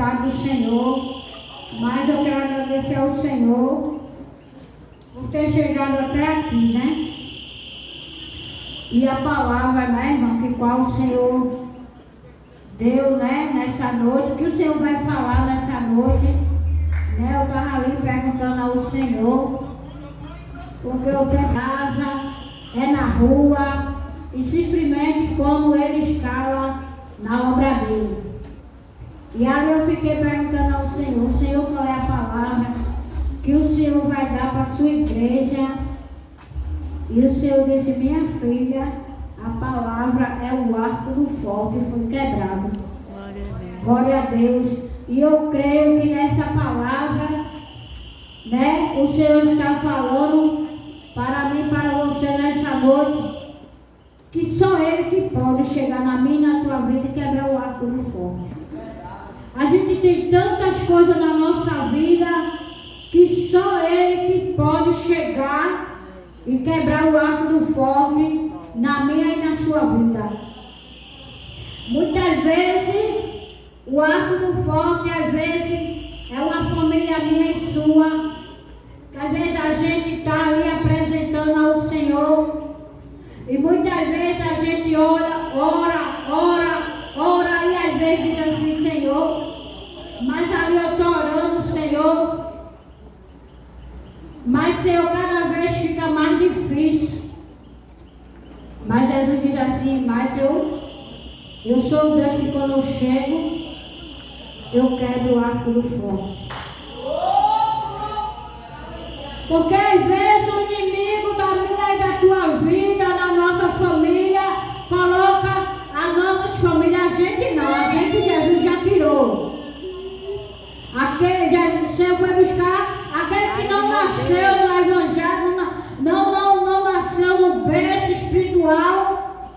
vontade do Senhor, mas eu quero agradecer ao Senhor por ter chegado até aqui, né? E a palavra, né, irmão, que qual o Senhor deu, né, nessa noite, o que o Senhor vai falar nessa noite, né? Eu estava ali perguntando ao Senhor, porque eu tenho casa, é na rua, e simplesmente como Ele escala na obra dele. E ali eu fiquei perguntando ao Senhor, qual é a palavra que o Senhor vai dar para a sua igreja? E o Senhor disse, minha filha, a palavra é o arco do forte, foi quebrado. Glória a Deus. E eu creio que nessa palavra, né, o Senhor está falando para mim, para você nessa noite, que só Ele que pode chegar na minha e na tua vida e quebrar o arco do forte. A gente tem tantas coisas na nossa vida que só Ele que pode chegar e quebrar o arco do forte na minha e na sua vida. Muitas vezes o arco do forte, às vezes, é uma família minha e sua, que às vezes a gente está ali apresentando ao Senhor, e muitas vezes a gente ora, e às vezes diz assim, Senhor, mas ali eu estou orando, Senhor, mas Senhor, cada vez fica mais difícil. Mas Jesus diz assim, mas eu sou o Deus que quando eu chego, eu quebro o arco do forte. Porque às vezes o inimigo da minha e da tua vida, na nossa família, coloca a nossas famílias, a gente não, a gente Jesus já tirou. Aquele Jesus, o Senhor foi buscar aquele que não nasceu no evangelho, não nasceu no berço espiritual,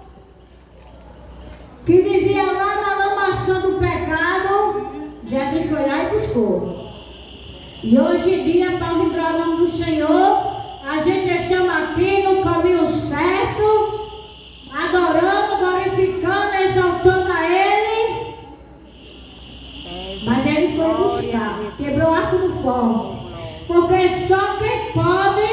que vivia lá na lamação do pecado. Jesus foi lá e buscou. E hoje em dia, para livrar o nome do Senhor, a gente estamos aqui no caminho certo, adorando, glorificando, exaltando a Ele. Mas Ele foi buscar, quebrou o arco do forte. Porque só quem pode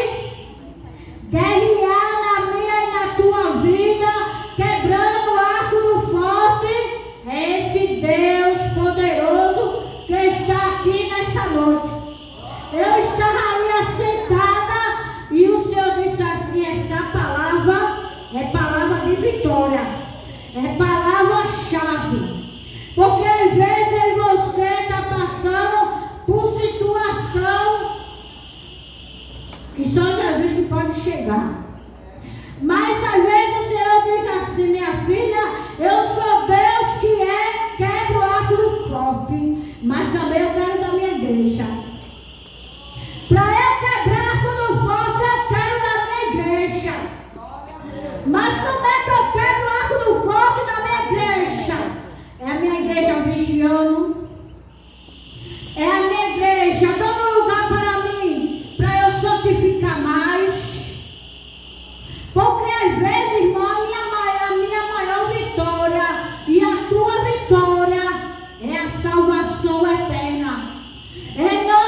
guerrear na minha e na tua vida, quebrando o arco do forte, é esse Deus poderoso que está aqui nessa noite. Eu estava ali assentada e o Senhor disse assim, essa palavra é palavra de vitória, é palavra-chave. Porque às vezes você está passando por situação que só Jesus que pode chegar. Mas às vezes o Senhor diz assim, minha filha, eu sou Deus que quebra o arco do forte, mas também eu quero da minha igreja. Para eu quebrar o arco do forte, eu quero da minha igreja. Mas como é que eu quebro o arco do forte da minha igreja? É a minha igreja vigiando. É a minha igreja dando lugar para mim, para eu santificar mais. Porque às vezes, irmão, a minha maior vitória e a tua vitória é a salvação eterna. É nós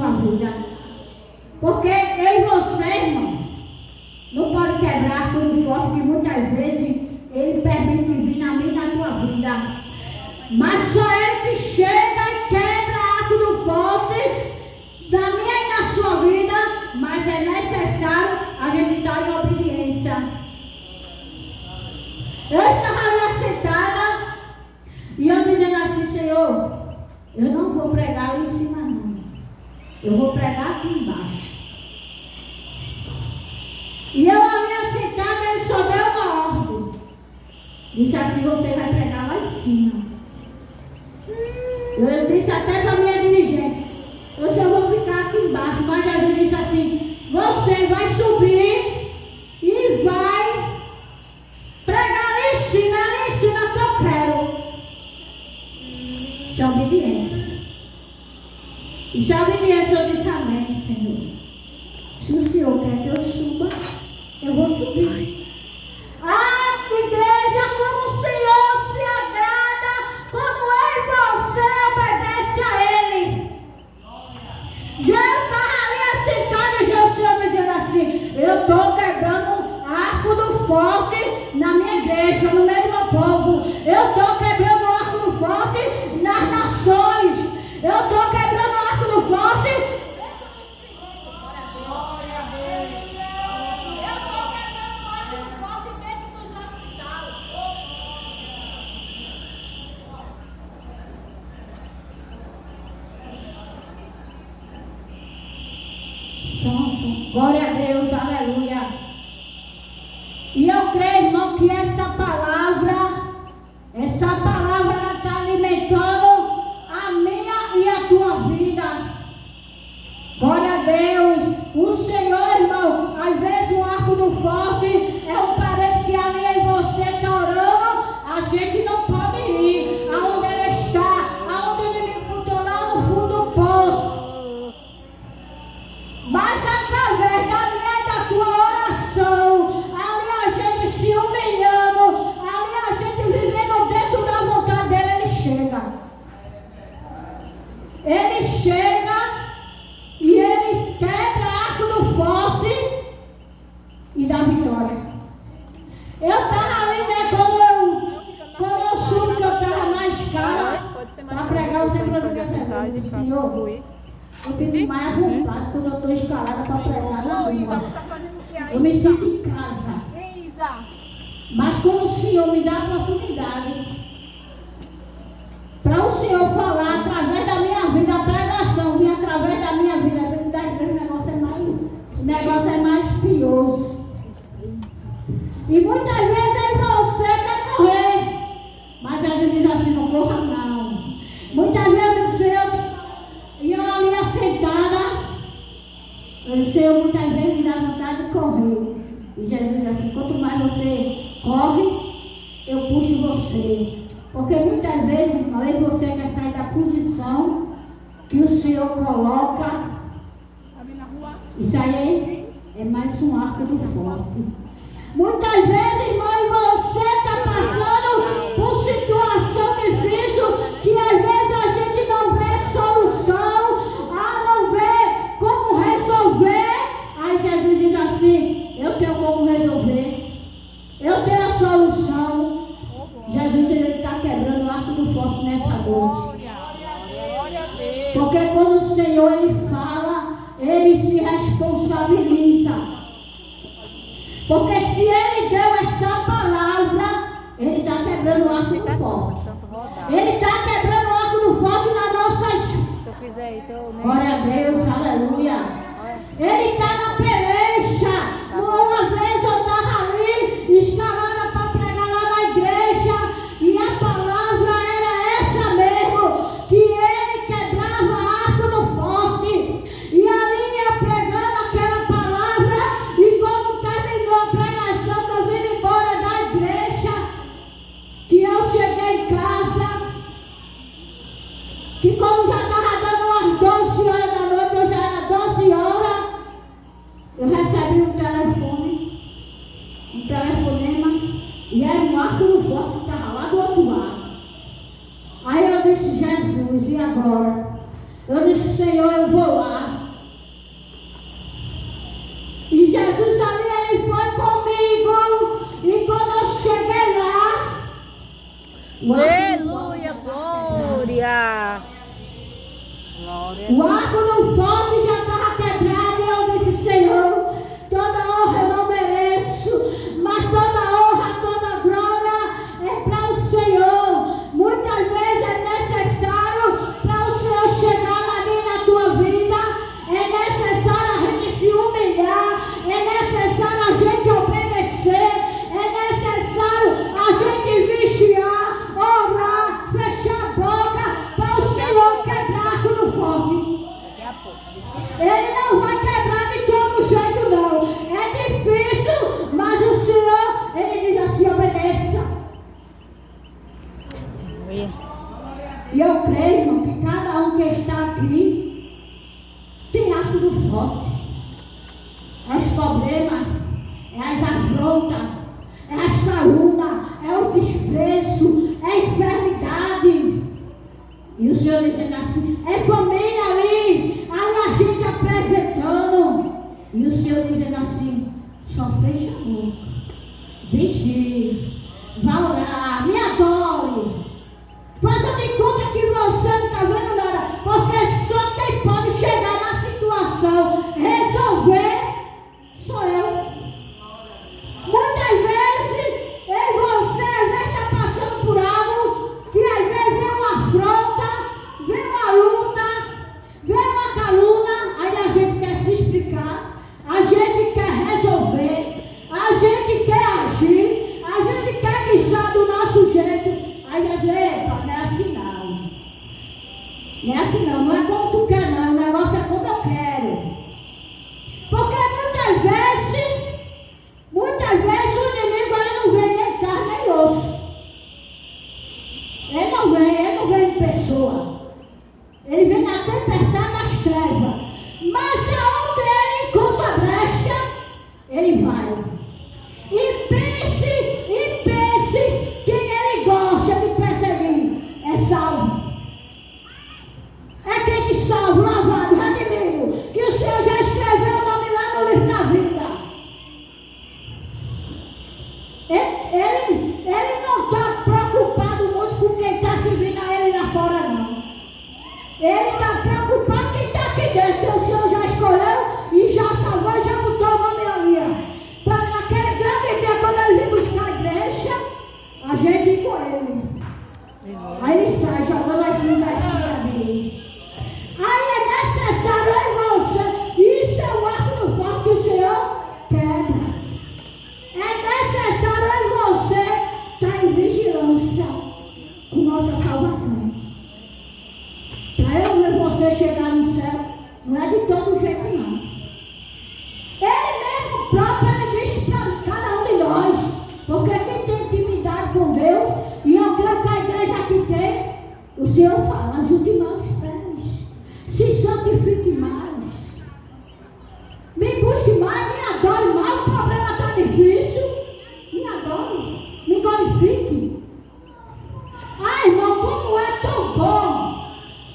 tua vida. Porque eu e você, irmão, não pode quebrar tudo forte que muitas vezes ele permite vir na minha e na tua vida. Mas só ele que chega e quebra arco do forte da minha e na sua vida, mas é necessário a gente estar em obediência. Eu estava ali sentada e eu dizendo assim, Senhor, eu não vou pregar ali em cima não. Eu vou pregar aqui embaixo. E eu ali sentada, ele só deu uma ordem. Disse assim, você vai pregar lá em cima. Eu disse até para a minha dirigente, eu só vou ficar aqui embaixo, mas Jesus disse assim, você vai subir e vai pregar ali em cima que eu quero. Isso é obediência. Isso é obediência, eu disse amém, Senhor. Se o Senhor quer que eu suba, eu vou subir. Ah, igreja, como o Senhor se agrada quando eu e você obedece a Ele. Já eu estava ali sentada, já o Senhor dizendo assim, eu estou quebrando arco do forte na minha igreja, no meio do meu povo. Eu estou quebrando o arco do forte nas nações. Eu estou quebrando o arco do forte. Glória a Deus, aleluia. E eu creio, irmão, que essa palavra ela está alimentando a minha e a tua vida. Glória a Deus. O Senhor, irmão, às vezes o arco do forte é um parente que ali em você está orando, a gente não pode ir aonde ele está, aonde ele botou lá no fundo do poço. Mas através da minha e da tua oração, ali a gente se humilhando, ali a gente vivendo dentro da vontade dele, ele chega. Ele chega e ele quebra arco do forte e dá vitória. Eu estava ali, né, quando eu subo, que eu estava na escala para pregar o Senhor do verdade, Senhor. Eu fico mais à vontade quando eu estou escalada para pregar na rua. Eu me sinto em casa. Mas quando o Senhor me dá a oportunidade para o Senhor falar através da minha vida, a pregação vem através da minha vida, dentro da igreja, o negócio é mais pioso. E muitas vezes você quer correr, mas Jesus diz assim, não corra não. Muitas vezes eu digo, Senhor, e eu ali assentada, eu disse, Senhor, muitas vezes me dá vontade de correr. E Jesus diz assim, quanto mais você corre, eu puxo você. Porque muitas vezes, irmão, eu e você quer sair da posição que o Senhor coloca. Isso aí é mais um arco do forte. Muitas vezes, irmão, e você está passando por situação difícil que às vezes a gente não vê solução, não vê como resolver. Aí Jesus diz assim, eu tenho como resolver, eu tenho a solução. Jesus está quebrando o arco do forte nessa noite. Porque quando o Senhor ele fala, ele se responsabiliza. Porque se ele deu essa palavra, ele está quebrando o arco do forte. Ele está quebrando o arco do forte nas nossas. Se eu fizer isso, eu nem. Glória a Deus, aleluia. Ele está na peleja. Uma vez eu estava ali, escalada para pregar lá na igreja, e a palavra era essa mesmo, que ele quebrava arco do forte. E ali eu pregando aquela palavra, e quando terminou a pregação, que eu vim embora da igreja, que eu cheguei em casa, que como já estava dando umas 12 horas da noite, eu já era 12 horas, eu recebi um telefonema, e era um arco do forte que estava lá do outro lado. Aí eu disse, Jesus, e agora? Eu disse, Senhor, eu vou lá. arco do forte já estava quebrado e eu disse, Senhor, toda honra eu não mereço, mas toda honra, toda glória é para o Senhor. Muitas vezes é necessário para o Senhor chegar na minha e na tua vida, é necessário a gente se humilhar, é necessário a gente obedecer, é necessário a gente vigiar, orar, fechar a boca para o Senhor quebrar arco do forte. Ele não vai quebrar de todo jeito não, é difícil, mas o Senhor, ele diz assim, obedeça. E eu creio, irmão, que cada um que está aqui tem arco do forte. É os problemas, é as afrontas, é as calúnias, é o desprezo, é a enfermidade. E o Senhor dizendo assim, é família ali, aí a gente apresentando. E o Senhor dizendo assim, só fecha a boca, vigie, vá orar, me adore. Faça de conta que você não está vendo nada, porque só quem pode chegar na situação, resolver, sou eu. Muitas vezes, eu e você, às vezes está passando por algo, que às vezes vem uma afronta, vem uma luta, vem uma calúnia, aí a gente quer se explicar, a gente quer resolver, a gente quer agir, a gente quer que seja do nosso jeito. Aí às vezes, epa, não é assim não. Não é assim não, não é como tu quer não, o negócio é como eu quero. Porque muitas vezes o inimigo ele não vem nem carne nem osso. Ele não vem em pessoa. Ele vem na tempestade das trevas. Mas aonde ele encontra brecha, ele vai. E pense quem ele gosta de perseguir. É salvo. É quem te salva, lavado, redimido. Que o Senhor já escreveu o nome lá no livro da vida. Ele não está preocupado muito com quem está servindo a ele lá fora, não. Ele está preocupado com quem está aqui dentro, que o Senhor já escolheu e já salvou e já botou o nome ali. Para naquele grande dia, quando ele vir buscar a igreja, a gente ir com ele. Aí ele sai jogando assim, vai para dele. Aí é necessário em você, isso é o arco do forte que o Senhor quebra. É necessário em você estar em vigilância com nossa salvação. Para eu ver você chegar no céu, não é de todo jeito não. Ele mesmo próprio, ele disse para cada um de nós, porque quem tem intimidade com Deus, e eu creio que a igreja aqui tem, o Senhor fala, ajude mais os pés, se santifique mais, me busque mais, me adore mais, o problema está difícil, me adore, me glorifique. Ai, irmão, como é tão bom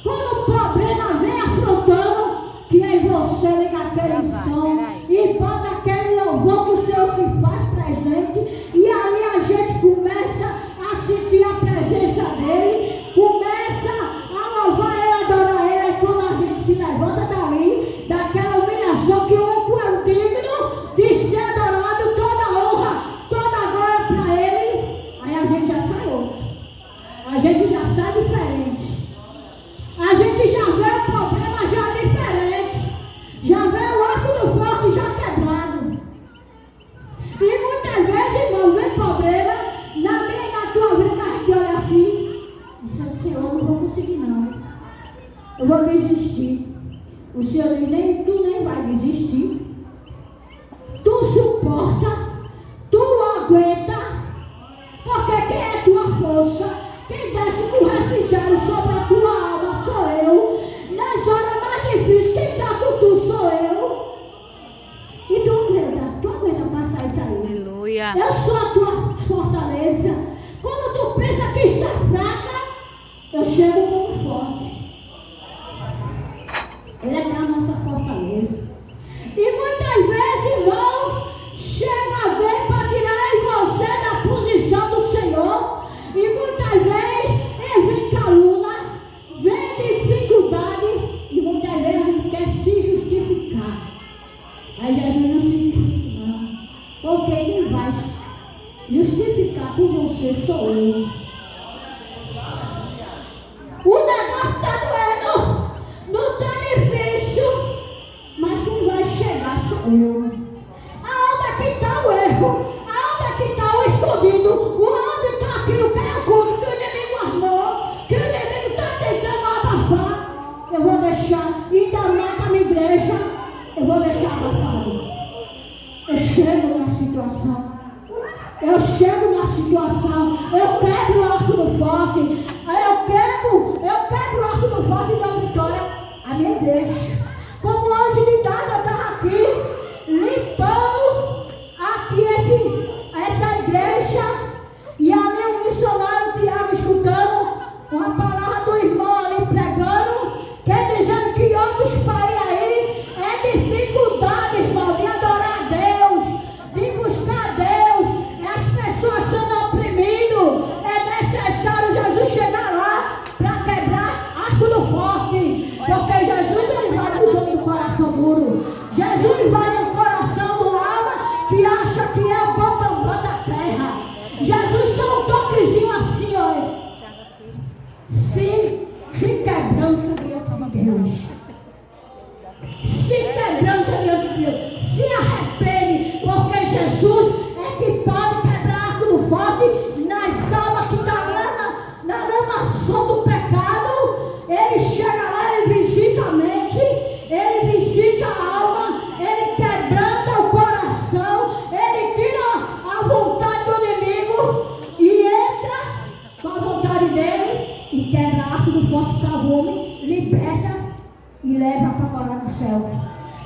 quando o problema vem afrontando, que aí você liga aquele som e bota aquele louvor que o Senhor se faz presente, e ali a gente começa a sentir a presença dele, começa a louvar ele, adorar ele. Aí quando a gente se levanta dali, daquela humilhação que o único é o digno de ser adorado, toda honra, toda glória para ele, aí a gente já sai outro, a gente já sai diferente, a gente já vê o problema já diferente, já vê o arco do forte já quebrado. E muitas vezes, irmão, vem problema na minha e na tua vida, que a gente olha assim e diz, Senhor, não vou conseguir não, eu vou desistir. O Senhor diz, nem tu nem vai desistir, tu suporta, tu aguenta, porque quem é tua força, quem desce com refrigério sobre a tua alma sou eu. Nas horas mais difíceis, quem está com tu sou eu. E tu aguenta passar isso aí. Aleluia. Eu sou a tua fortaleza. Quando tu pensa que está fraca, eu chego como forte. Ele é a nossa fortaleza. E muitas vezes, irmão, chega alguém para tirar você da posição do Senhor. E muitas vezes vem calúnia, vem dificuldade. E muitas vezes Aí Jesus não se justifica, não. Porque quem vai justificar por você sou eu. O negócio está doendo, não está difícil, mas quem vai chegar sou eu. Aonde é que está o erro? Aonde é que está o escondido? Onde está aquilo que é oculto, que o inimigo armou, que o inimigo está tentando abafar? Eu vou deixar, ainda mais com a minha igreja, eu vou deixar abafado. Eu chego na situação. Eu chego na situação, eu quebro o arco do forte, eu quebro o arco do forte e dou vitória à minha igreja. Como hoje de tarde eu estava aqui, limpando aqui essa igreja, e ali um missionário Tiago escutando uma palavra do irmão ali pregando, quer dizendo que em outros países aí é dificuldade, irmão, de adorar a Deus, de buscar a Deus. As pessoas sendo oprimidas, é necessário Jesus chegar lá para quebrar arco do forte, porque Jesus ele vai nos homens do coração duro, Jesus vai no coração do alma que acha que é o bambambam da terra. Jesus só um toquezinho assim, olha, se quebrando diante de Deus, se quebrando diante de Deus, se arrepende, porque Jesus é que pode quebrar arco do forte nas almas que está lá na lamação do pecado. Ele chega lá, ele visita a mente, ele visita a alma, ele quebranta o coração, ele tira a vontade do inimigo e entra com a vontade dele e quebra arco do forte, salva o homem, liberta e leva para morar no céu.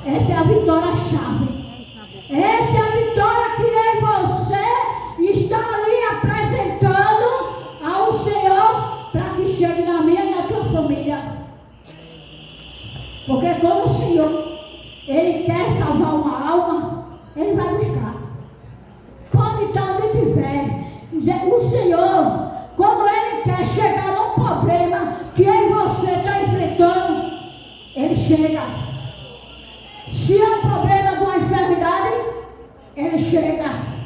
Essa é a vitória-chave. Essa é a vitória que eu e você está ali apresentando ao Senhor para que chegue na minha e na tua família. Porque como o Senhor, Ele quer salvar uma alma, Ele vai buscar. Pode estar onde estiver. O Senhor, quando Ele quer chegar num problema que eu e você está enfrentando, Ele chega. Se é um problema de uma enfermidade, Ele chega.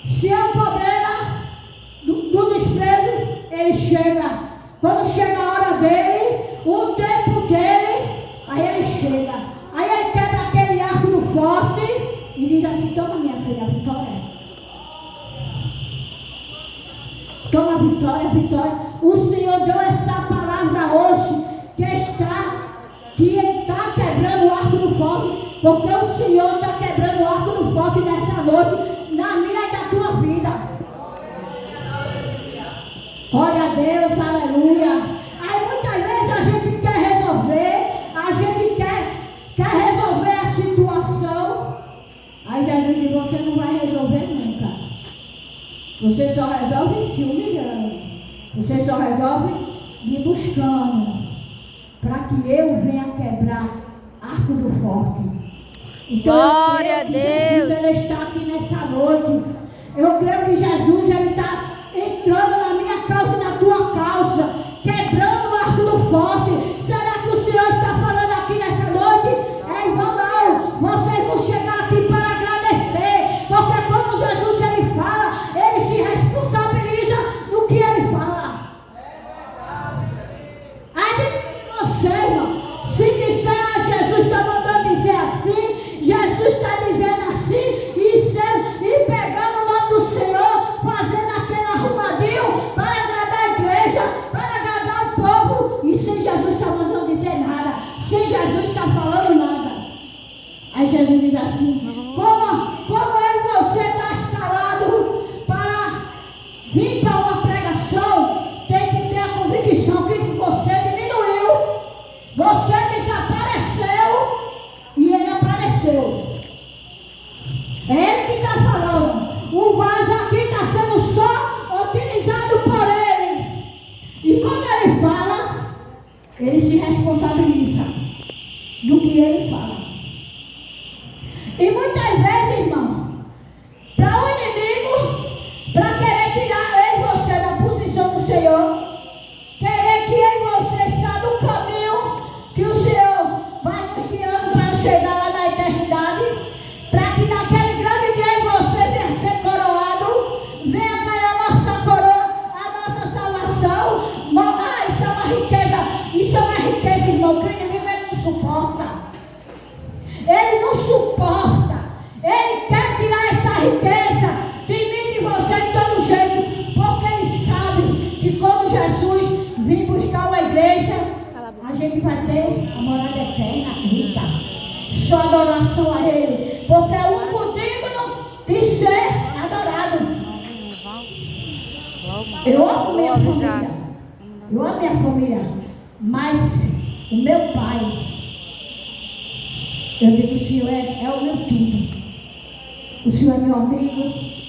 Se é um problema do desprezo, Ele chega. Quando chega a hora dele, o tempo dele, aí Ele chega. Aí Ele quebra aquele arco do forte e diz assim: toma minha filha, a vitória. Toma a vitória, a vitória. O Senhor deu essa palavra hoje, que Ele está quebrando o arco do forte, porque o Senhor está quebrando o arco do forte nessa noite, na minha e na tua vida. Glória a Deus, aleluia. Aí muitas vezes a gente quer resolver, a gente quer resolver a situação. Aí Jesus diz: você não vai resolver nunca. Você só resolve se humilhando. Você só resolve me buscando, para que eu venha quebrar arco do forte. Então, glória eu creio que Jesus ele está aqui nessa noite. Eu creio que Jesus ele está entrando na minha causa e na tua causa, quebrando o arco do forte. Será que o Senhor está falando aqui nessa noite? Não, vocês vão chegar aqui para agradecer, porque quando Jesus ele fala, ele se responsabiliza no que ele fala. Aí você, irmão, se disser: Jesus está mandando dizer assim, Jesus está dizendo assim, e pegando o nome do Senhor, fazendo aquele arrumadinho para agradar a igreja, para agradar o povo, e sem Jesus está mandando dizer nada, sem Jesus está falando nada. Aí Jesus diz assim: como eu e você está escalado para vir para uma pregação, tem que ter a convicção que você diminuiu, você desapareceu e ele apareceu. É ele que está falando. O vaso aqui está sendo só utilizado por ele. E quando ele fala, ele se responsabiliza do que ele fala. E muitas vezes, irmão, para o inimigo, para querer tirar eu e você da posição do Senhor, querer que eu e você saia do caminho que o Senhor vai nos guiando para chegar lá na eternidade, porta. Ele quer tirar essa riqueza de mim e de você de todo jeito, porque ele sabe que quando Jesus vir buscar uma igreja, a gente vai ter a morada eterna rica. Só adoração a ele, porque é o único digno de ser adorado. Eu amo minha família. Eu amo minha família. Mas o meu pai, eu digo, o Senhor é o meu tudo. O Senhor é meu amigo,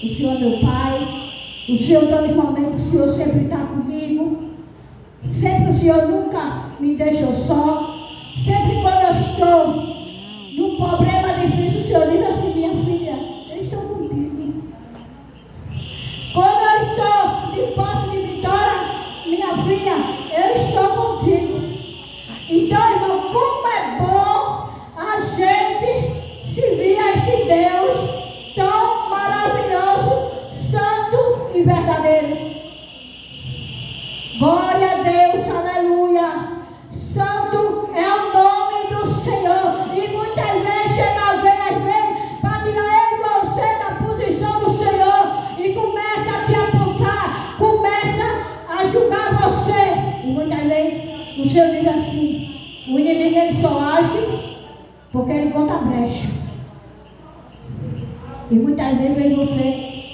o Senhor é meu pai. O Senhor, todo momento, o Senhor sempre está comigo. Sempre o Senhor nunca me deixou só. Sempre quando eu estou num problema difícil, o Senhor diz assim: minha filha, eu estou contigo. Quando eu estou de posse de vitória, minha filha, eu estou contigo. Então, irmão, como é bom a gente servir a esse Deus tão maravilhoso, santo e verdadeiro. Glória a Deus, aleluia. Santo é o nome do Senhor. E muitas vezes chega alguém, às vezes, para tirar você da posição do Senhor e começa a te apontar, começa a julgar você. E muitas vezes o Senhor diz assim: o inimigo ele só age porque ele conta a brecha. E muitas vezes você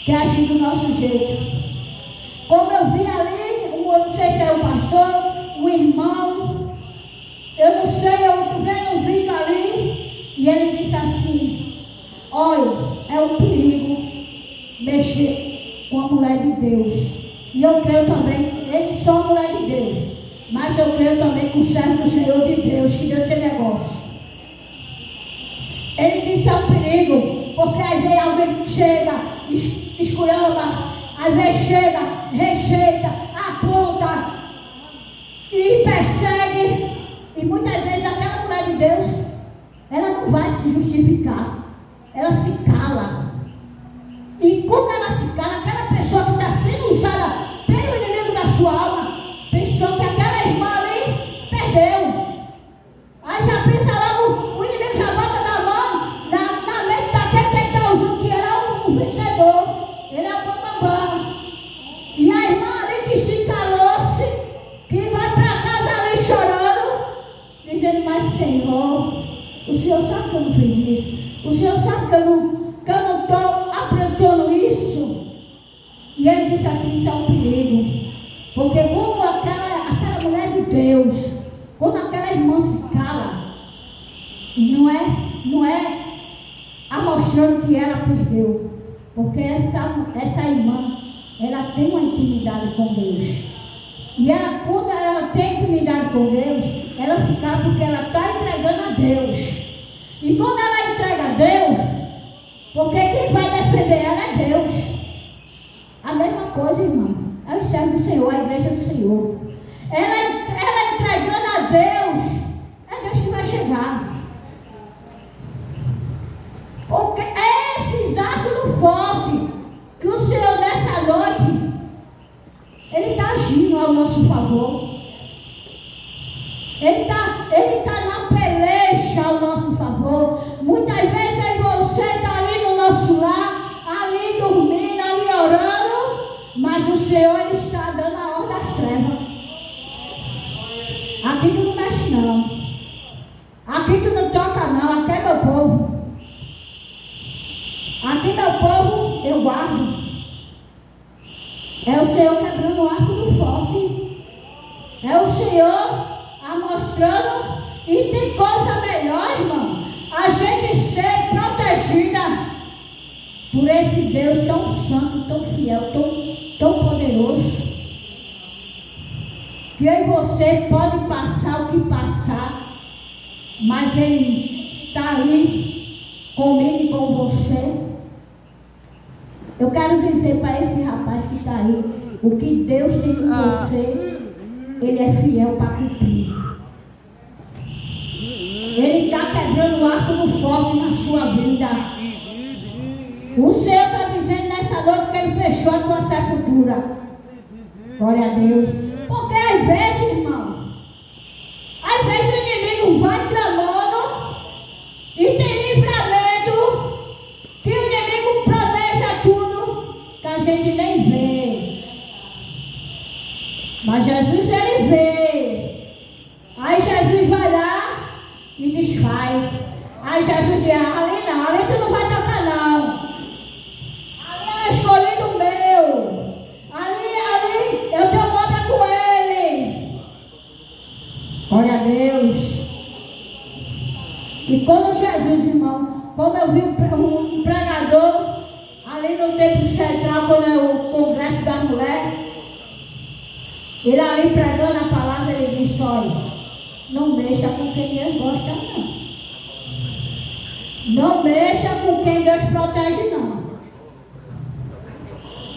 quer agir do nosso jeito. Como eu vi ali, eu não sei se é o pastor, o irmão, eu não sei, eu estou vendo um vídeo ali, e ele disse assim: olha, é um perigo mexer com a mulher de Deus. E eu creio também, eles são a mulher de Deus, mas eu creio também com o servo do Senhor de Deus, que Deus tem negócio. Ele disse: é um perigo, porque às vezes alguém chega, esculhamba, às vezes chega, rejeita, aponta e persegue. E muitas vezes aquela mulher de Deus, ela não vai se justificar, ela se cala. E quando ela se cala, aquela pessoa que está sendo usada pelo inimigo da sua alma, pensou que aquela irmã ali perdeu. Aí já pensa logo, o inimigo já bota na mão, na mente daquele que está usando, que era um vencedor. Ele é o bambambam. E a irmã ali que se calou-se, que vai para casa ali chorando, dizendo: mas Senhor, o Senhor sabe que eu não fiz isso. O Senhor sabe que eu não estou aprontando isso. E ele disse assim: isso é um perigo. Porque quando aquela mulher de Deus, quando aquela irmã se cala, não é mostrando que ela perdeu. Porque essa irmã, ela tem uma intimidade com Deus. E ela, quando ela tem intimidade com Deus, ela se cala porque ela está entregando a Deus. E quando ela entrega a Deus, porque quem vai defender ela é Deus. A mesma coisa, irmão. É o servo do Senhor, a igreja do Senhor. Ela entregando a Deus, é Deus que vai chegar. Porque é esse exato forte que o Senhor nessa noite, Ele está agindo ao nosso favor. Ele tá na peleja ao nosso favor. Muitas vezes você está ali no nosso lar, ali dormindo, ali orando, mas o Senhor ele está dando a ordem das trevas. Aqui tu não mexe não. Aqui tu não toca não. Aqui é meu povo. Aqui meu povo eu guardo. É o Senhor quebrando o arco do forte. É o Senhor mostrando. E tem coisa melhor, irmão, a gente ser protegida por esse Deus tão santo, tão fiel, tão poderoso, que eu e você pode passar o que passar, mas Ele está ali comigo e com você. Eu quero dizer para esse rapaz que está aí, o que Deus tem com você, Ele é fiel para cumprir. Ele está quebrando o arco do forte na sua vida. O Senhor está dizendo nessa noite que Ele fechou a tua sepultura. Glória a Deus. Porque às vezes, irmão, às vezes o inimigo vai tramando e tem desfaz. Aí Jesus dizia, ali não, ali tu não vai tocar não. Ali é escolhido meu. Ali, eu tenho obra com ele. Glória a Deus. E quando Jesus, irmão, como eu vi um pregador ali no Templo Central, quando é o Congresso da Mulher, ele ali pregando a palavra, ele disse, olha, não mexa com quem Deus gosta, não. Não mexa com quem Deus protege, não.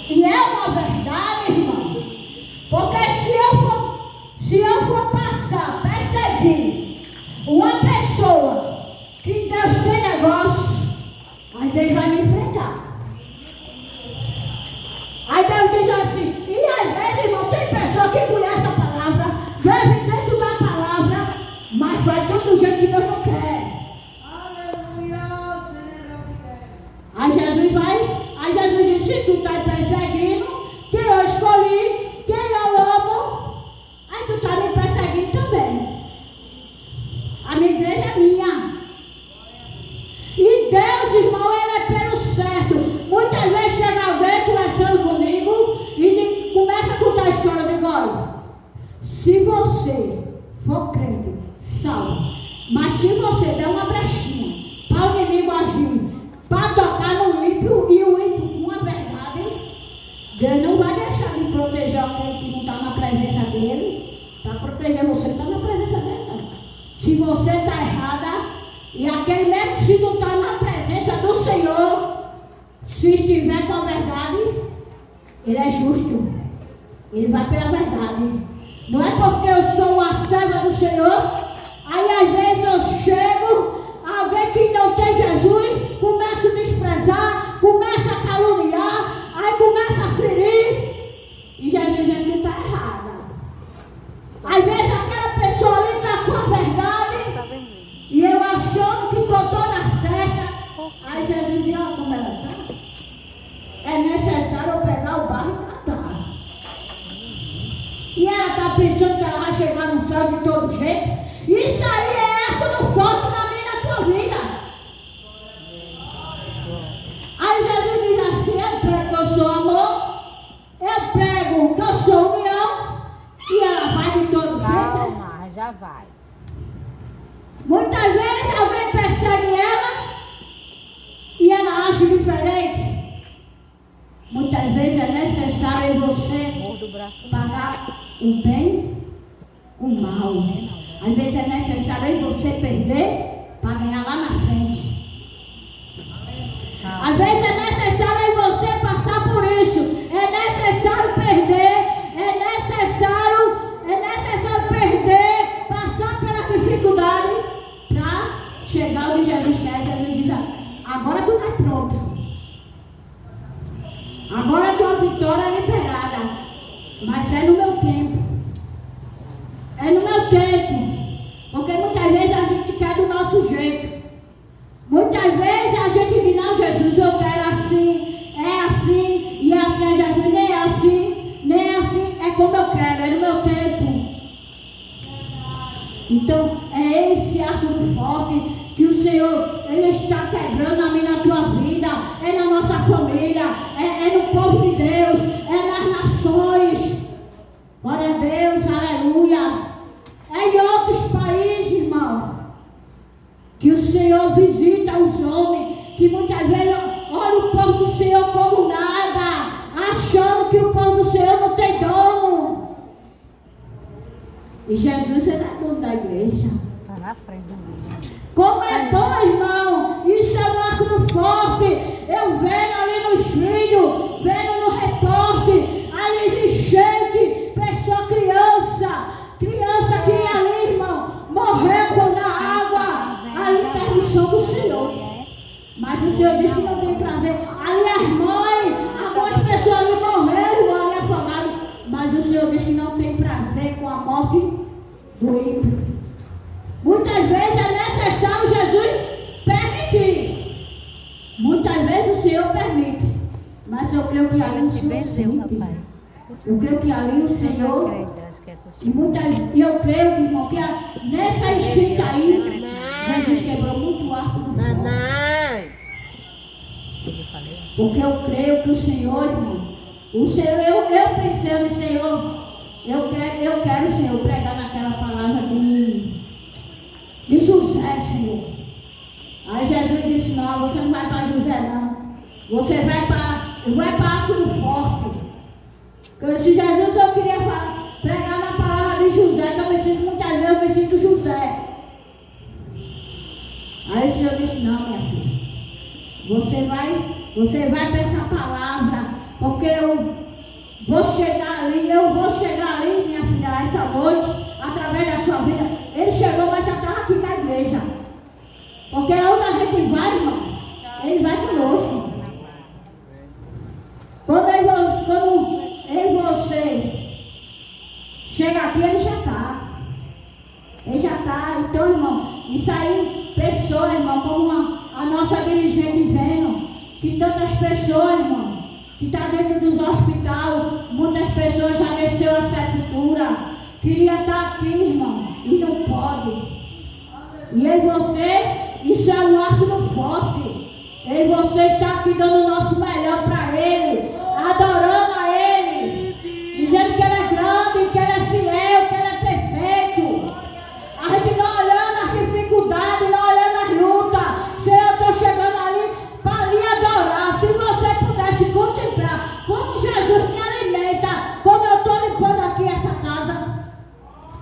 E é uma verdade, irmão. Porque se eu for passar, perseguir uma pessoa que Deus tem negócio, aí Deus vai me enfrentar. Aí Deus diz assim, e às vezes, irmão, tem pessoa que conhece a palavra, vive dentro da palavra, mas vai do jeito que Deus não quer. Aí Jesus disse, se tu está perseguindo, quem eu escolhi, quem eu amo, aí tu está me perseguindo também. A minha igreja é minha. E Deus, irmão, ele é pelo certo. Muitas vezes chega alguém conversando comigo e começa a contar a história de olha, se você for crente, salve. Mas se você der uma brechinha para o inimigo agir, para tocar no ímpio e o ímpio com a verdade, Deus não vai deixar de proteger alguém que não está na presença dele, para proteger você, não está na presença dele, não. Se você está errada, e aquele mesmo se não está na presença do Senhor, se estiver com a verdade, ele é justo, ele vai pela verdade. Não é porque eu sou uma serva do Senhor, aí às vezes eu chego, alguém que não tem Jesus, começa a desprezar, começa a caluniar, aí começa a ferir, e Jesus diz que está errada. Às vezes aquela pessoa ali está com a verdade, e eu achando que estou toda certa, aí Jesus diz, olha como ela está. É necessário eu pegar o barro e tratar. E ela está pensando que ela vai chegar no céu de todo jeito. Isso aí é arco do forte na minha e na tua vida. Aí Jesus diz assim, eu prego que eu sou amor, eu prego que eu sou união, e ela vai de todo jeito. Calma, já vai. Muitas vezes alguém persegue ela e ela age diferente. Muitas vezes é necessário você pagar o bem com o mal. Às vezes é necessário você perder para ganhar lá na frente. Às vezes é necessário você passar por isso. É necessário perder. É necessário perder, passar pela dificuldade para chegar onde Jesus quer. Jesus diz, agora tu está pronto. Agora a tua vitória é liberada. Mas é no meu tempo. É no meu tempo. Porque muitas vezes a gente quer do nosso jeito. Muitas vezes a gente diz, não, Jesus, eu quero assim, e assim, Jesus, nem é assim, é como eu quero, é no meu tempo. Então, é esse arco do forte que o Senhor, Ele está quebrando a mim na tua vida, é na nossa família, é no povo de Deus, é nas nações. Glória a Deus, aleluia. É em outros países, irmão, que o Senhor visita os homens, que muitas vezes olha o povo do Senhor como nada, achando que o povo do Senhor não tem dono. E Jesus era dono da igreja. Está na frente do mundo. Como é bom, irmão, isso é um arco do forte. Eu vendo ali nos vídeos, vendo no repórter, ali gente, pessoa criança que ali, irmão, morreu na água, ali permissão do Senhor. Mas o Senhor disse que não tem prazer. Ali as mães, algumas pessoas ali morreram, ali afogadas. Mas o Senhor disse que não tem prazer com a morte do ímpio. Muitas vezes é necessário Jesus permitir. Muitas vezes o Senhor permite. Mas eu creio que ali o Senhor sente. Eu creio que ali o Senhor... E eu creio, irmão, que nessa enchente aí, Porque eu creio que o Senhor, irmão, o Senhor, eu pensei no Senhor, eu quero, Senhor, pregar naquela palavra de José, Senhor. Aí Jesus disse, não, você não vai para José, não. Você vai para Arco do Forte. Eu disse, Jesus, eu queria pregar na palavra de José, que eu me sinto muitas vezes, eu me sinto José. Aí o Senhor disse, não, minha filha, você vai para essa palavra, porque eu vou chegar ali, minha filha, essa noite, através da sua vida. Ele chegou, mas já estava aqui na igreja. Porque onde a gente vai, irmão, ele vai conosco. Quando eu e você chega aqui, ele já está. Ele já está. Então, irmão, isso aí, pessoas, irmão, como a nossa dirigente dizendo, que tantas pessoas, irmão, que estão dentro dos hospitais, muitas pessoas já desceu a sepultura, queria estar aqui, irmão, e não pode. E aí você, isso é um arco do forte. E você está aqui dando o nosso melhor para Ele, adorando a Ele, dizendo que Ele é grande, que Ele é fiel, que Ele é perfeito. A gente não olhando as dificuldades, não olhando as lutas. Senhor, eu estou chegando ali para lhe adorar. Se você pudesse contemplar como Jesus me alimenta, como eu estou limpando aqui essa casa,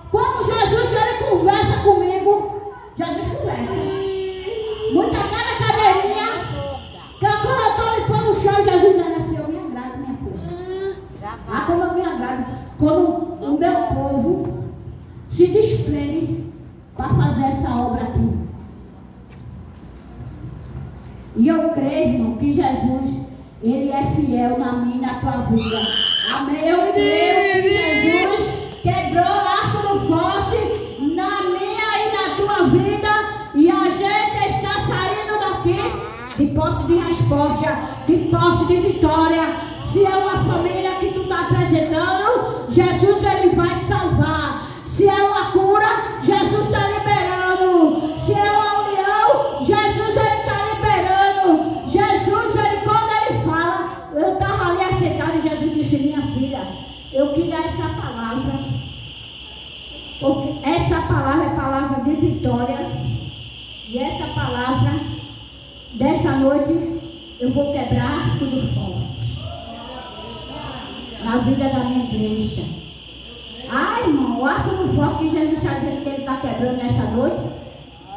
como Jesus, Ele conversa comigo. Jesus conversa. Muita cada cadeirinha. Quando eu estou limpando o chão, Jesus diz assim, eu me agrado, minha filha. Ah, como eu me agrado. Quando o meu povo se desprende para fazer essa obra aqui. E eu creio, irmão, que Jesus, Ele é fiel na minha e na tua vida. Amém. Eu creio que Jesus quebrou o arco do forte na minha e na tua vida. E a gente está saindo daqui de posse de resposta, de posse de vitória. Se é uma família que tu está apresentando, Jesus, Ele vai salvar. Se é uma cura, Jesus está liberando. Se é uma união, Jesus, Ele está liberando. Jesus, Ele, quando Ele fala, eu estava ali aceitado e Jesus disse, minha filha, eu queria essa palavra, porque essa palavra é palavra de vitória. E essa palavra, dessa noite, eu vou quebrar tudo forte na vida da minha igreja. Ai, irmão, o arco do forte que Jesus está dizendo que Ele está quebrando nessa noite.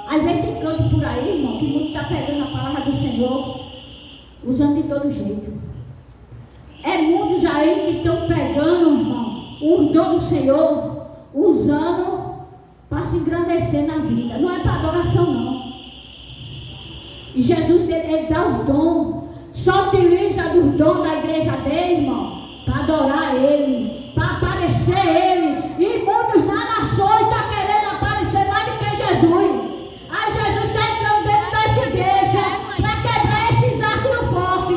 Às vezes tem canto por aí, irmão, que muito está pegando a palavra do Senhor, usando de todo jeito. É muitos aí que estão pegando, irmão, os dons do Senhor, usando para se engrandecer na vida. Não é para adoração, não. E Jesus, Ele dá os dons, só utiliza os dons da igreja dele, irmão, para adorar Ele, para aparecer Ele. E muitos nas nações estão querendo aparecer mais do que Jesus. Aí Jesus está entrando dentro dessa igreja para quebrar esses arcos do forte.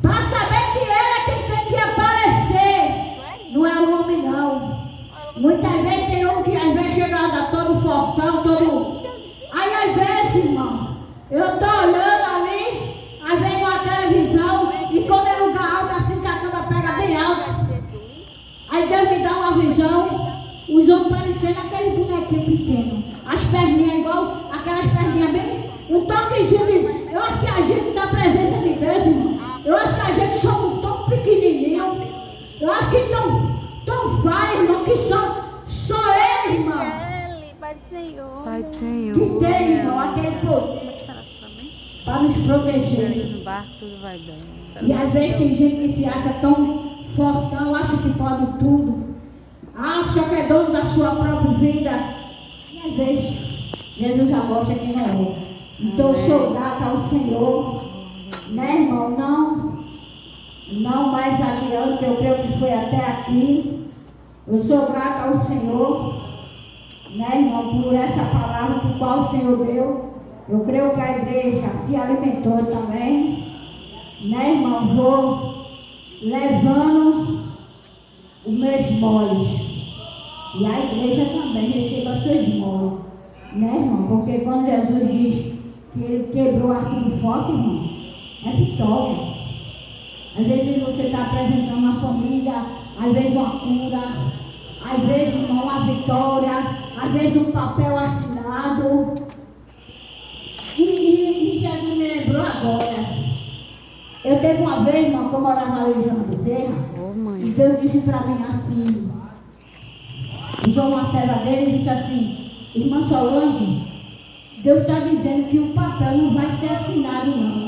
Para saber que Ele é quem tem que aparecer. Não é o homem, não. Muitas vezes tem um que às vezes chega anda todo fortão, todo... Aí às vezes, irmão, eu estou olhando ali, aí vem uma televisão, e quando é lugar alto assim que a câmera pega bem alto, aí Deus me dá uma visão, os homens parecendo aquele bonequinho pequeno, as perninhas igual, aquelas perninhas bem, um toquezinho de... Eu acho que a gente da presença de Deus, irmão, eu acho que a gente somos tão pequenininho, eu acho que tão falho, irmão, que só Ele, irmão. Pai do Senhor. Pai do Senhor. Que tem, irmão, aquele poder para nos proteger. No barco tudo vai bem. E às vezes tem gente que se acha tão fortão, acha que pode tudo, acha que é dono da sua própria vida. E às vezes Jesus já mostra que não é. Então eu sou grata ao Senhor, né, irmão? Não mais adiante, eu creio que foi até aqui. Eu sou grata ao Senhor, né, irmão, por essa palavra que qual o Senhor deu. Eu creio que a igreja se alimentou também, né, irmão? Vou levando os meus moles, e a igreja também receba seus moles, né, irmão? Porque quando Jesus diz que ele quebrou o arco do foco, irmão, é vitória. Às vezes você está apresentando uma família, às vezes uma cura, às vezes, irmão, uma vitória, às vezes um papel assinado. E Jesus me lembrou agora. Eu teve uma vez, irmão, que eu morava ali em João Bezerra, e Deus disse para mim assim, usou uma serva dele e disse assim, irmã Solange, Deus está dizendo que o papel não vai ser assinado não.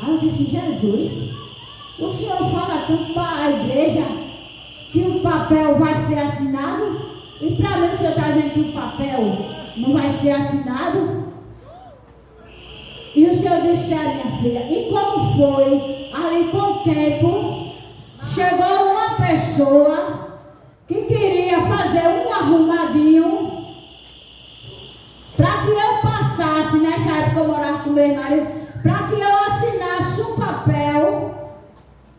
Aí eu disse, Jesus, o senhor fala tanto para a igreja que o papel vai ser assinado? E para mim o senhor está dizendo que o papel não vai ser assinado? E o senhor disse, minha filha, e como foi, ali com o tempo, chegou uma pessoa que queria fazer um arrumadinho para que eu passasse, nessa época eu morava com meu marido, para que eu assinasse um papel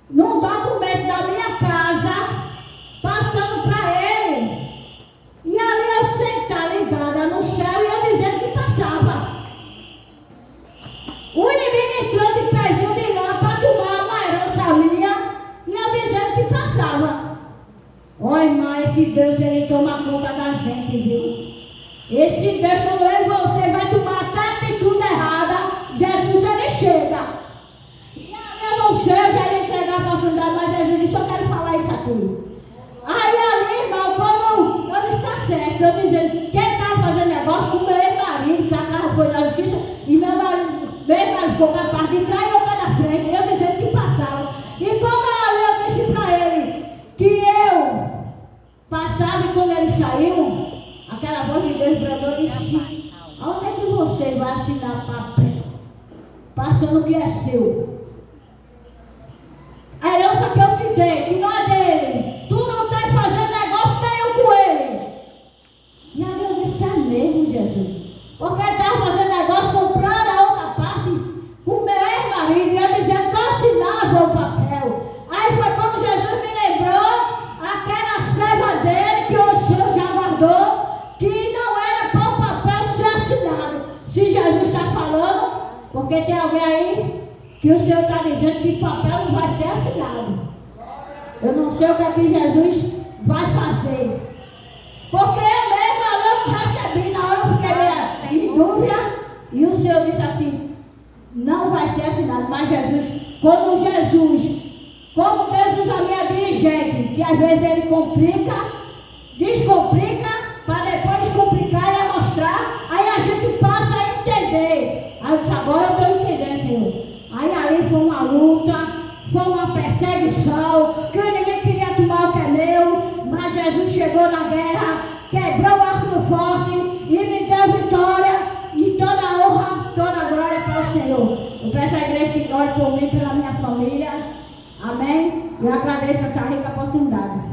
num documento da minha casa, passando para ele. E ali eu sentar ligada no céu e eu dizendo que passava. O inimigo entrou de pezinho de lã para tomar uma herança minha e eu dizendo que passava. Olha, irmã, esse Deus, ele toma conta da gente, viu? Esse Deus, quando eu e você vai tomar até atitude errada, Jesus, ele chega. E ali eu não sei, eu já ia entregar a oportunidade, mas Jesus disse, eu quero falar isso aqui. Aí ali, irmão, quando eu disse, tá certo, eu dizendo, quem estava fazendo negócio com o meu ex-marido, que a casa foi na justiça, e meu marido veio mais boca a parte de trás e eu da frente, eu dizendo que passava. E quando eu disse para ele que eu passava e quando ele saiu, aquela voz de Deus bradou e disse, aonde é que você vai assinar papel? Passando o que é seu. A herança que eu te dei, que não é dele. Tu não está fazendo negócio nenhum com ele. E aí eu disse, é mesmo, Jesus. Porque ele estava fazendo negócio comprando a outra parte com o meu ex-marido. E eu dizendo que eu assinava o papel. Aí foi quando Jesus me lembrou aquela serva dele que o Senhor já guardou, que não era para o papel ser assinado. Se Jesus está falando, porque tem alguém aí que o Senhor está dizendo que papel não vai ser assinado. Eu não sei o que é que Jesus vai fazer. Porque eu mesmo não recebi, na hora eu fiquei em dúvida. E o Senhor disse assim, não vai ser assinado. Mas Jesus, como Deus usa a minha dirigente, que às vezes ele complica, descomplica, para depois descomplicar e mostrar, aí a gente passa a entender. Aí eu disse, agora eu estou entendendo, Senhor. Aí ali foi uma luta, foi uma perseguição, que o inimigo queria tomar o que é meu, mas Jesus chegou na guerra, quebrou o arco do forte e me deu vitória, e toda a honra, toda a glória para o Senhor. Eu peço à igreja que ore por mim, pela minha família, amém? Eu agradeço essa rica oportunidade.